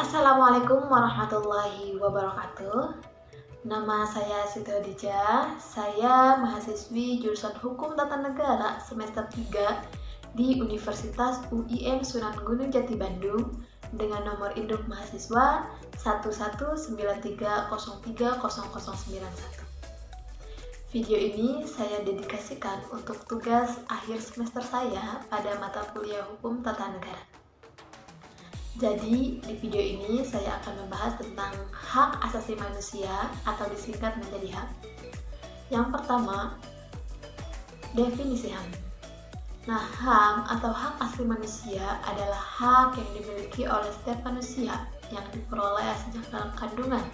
Assalamualaikum warahmatullahi wabarakatuh. Nama saya Siti Khadijah. Saya mahasiswi jurusan Hukum Tata Negara semester 3 di Universitas UIN Sunan Gunung Jati Bandung dengan nomor induk mahasiswa 119303091. Video ini saya dedikasikan untuk tugas akhir semester saya pada mata kuliah Hukum Tata Negara. Jadi, di video ini saya akan membahas tentang hak asasi manusia atau disingkat menjadi HAM. Yang pertama, definisi HAM. Nah, HAM atau hak asasi manusia adalah hak yang dimiliki oleh setiap manusia yang diperoleh sejak dalam kandungan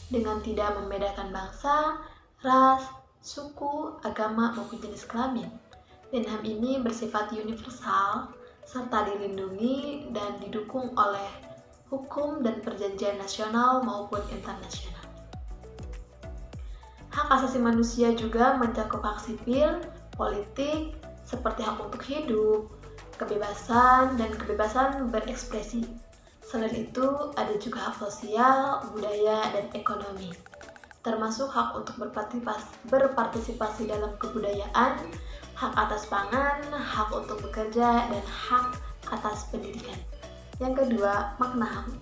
dengan tidak membedakan bangsa, ras, suku, agama, maupun jenis kelamin. Dan HAM ini bersifat universal serta dilindungi dan didukung oleh hukum dan perjanjian nasional maupun internasional. Hak asasi manusia juga mencakup hak sipil, politik, seperti hak untuk hidup, kebebasan, dan kebebasan berekspresi. Selain itu, ada juga hak sosial, budaya, dan ekonomi, termasuk hak untuk berpartisipasi dalam kebudayaan, hak atas pangan, hak untuk bekerja, dan hak atas pendidikan. Yang kedua, makna HAM.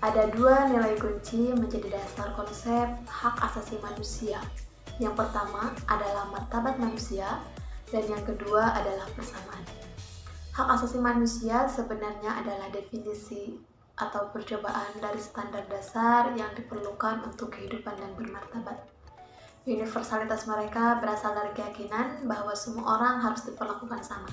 Ada dua nilai kunci menjadi dasar konsep hak asasi manusia. Yang pertama adalah martabat manusia, dan yang kedua adalah persamaan. Hak asasi manusia sebenarnya adalah definisi atau percobaan dari standar dasar yang diperlukan untuk kehidupan yang bermartabat. Universalitas mereka berasal dari keyakinan bahwa semua orang harus diperlakukan sama.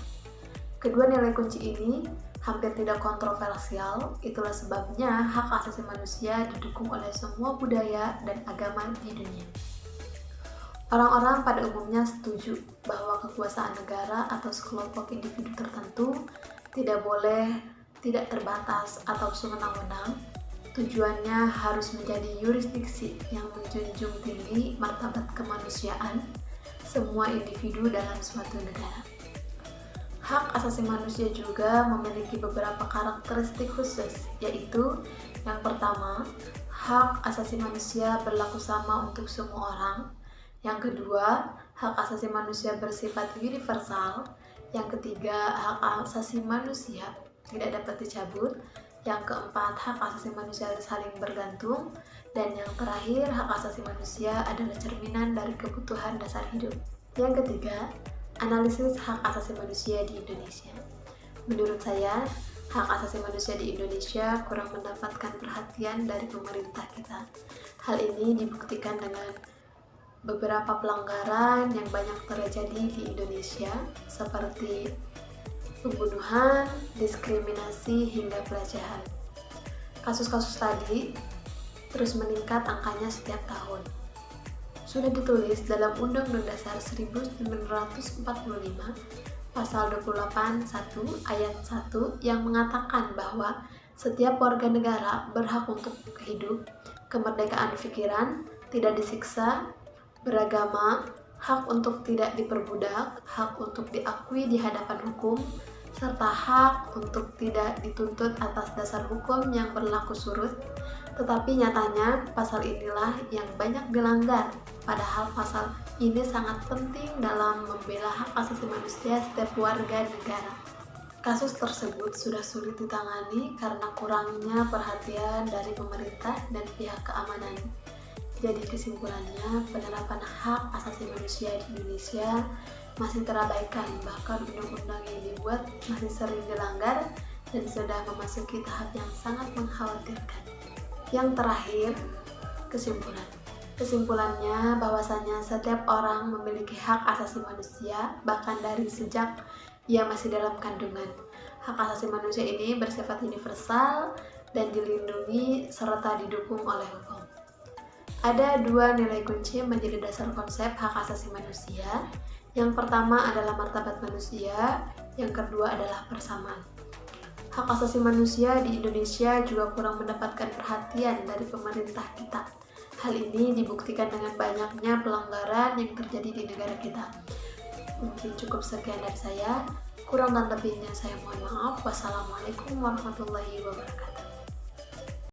Kedua nilai kunci ini hampir tidak kontroversial, itulah sebabnya hak asasi manusia didukung oleh semua budaya dan agama di dunia. Orang-orang pada umumnya setuju bahwa kekuasaan negara atau sekelompok individu tertentu tidak terbatas atau sewenang-wenang. Tujuannya harus menjadi yurisdiksi yang menjunjung tinggi martabat kemanusiaan semua individu dalam suatu negara. Hak asasi manusia juga memiliki beberapa karakteristik khusus, yaitu yang pertama, hak asasi manusia berlaku sama untuk semua orang. Yang kedua, hak asasi manusia bersifat universal. Yang ketiga, hak asasi manusia tidak dapat dicabut. Yang keempat, hak asasi manusia saling bergantung. Dan yang terakhir, hak asasi manusia adalah cerminan dari kebutuhan dasar hidup. Yang ketiga, analisis hak asasi manusia di Indonesia. Menurut saya, hak asasi manusia di Indonesia kurang mendapatkan perhatian dari pemerintah kita. Hal ini dibuktikan dengan beberapa pelanggaran yang banyak terjadi di Indonesia, seperti pembunuhan, diskriminasi, hingga pelecehan. Kasus-kasus tadi terus meningkat angkanya setiap tahun. Sudah ditulis dalam Undang-Undang Dasar 1945, Pasal 28.1 Ayat 1 yang mengatakan bahwa setiap warga negara berhak untuk hidup, kemerdekaan pikiran, tidak disiksa, beragama, hak untuk tidak diperbudak, hak untuk diakui di hadapan hukum, serta hak untuk tidak dituntut atas dasar hukum yang berlaku surut. Tetapi nyatanya pasal inilah yang banyak dilanggar, padahal pasal ini sangat penting dalam membela hak asasi manusia setiap warga negara. Kasus tersebut sudah sulit ditangani karena kurangnya perhatian dari pemerintah dan pihak keamanan. Jadi kesimpulannya, penerapan hak asasi manusia di Indonesia masih terabaikan, bahkan undang-undang yang dibuat masih sering dilanggar dan sudah memasuki tahap yang sangat mengkhawatirkan. Yang terakhir, kesimpulan. Kesimpulannya bahwasanya setiap orang memiliki hak asasi manusia bahkan dari sejak ia masih dalam kandungan. Hak asasi manusia ini bersifat universal dan dilindungi serta didukung oleh hukum. Ada dua nilai kunci menjadi dasar konsep hak asasi manusia. Yang pertama adalah martabat manusia, yang kedua adalah persamaan. Hak asasi manusia di Indonesia juga kurang mendapatkan perhatian dari pemerintah kita. Hal ini dibuktikan dengan banyaknya pelanggaran yang terjadi di negara kita. Mungkin cukup sekian dari saya. Kurang dan lebihnya saya mohon maaf. Wassalamualaikum warahmatullahi wabarakatuh.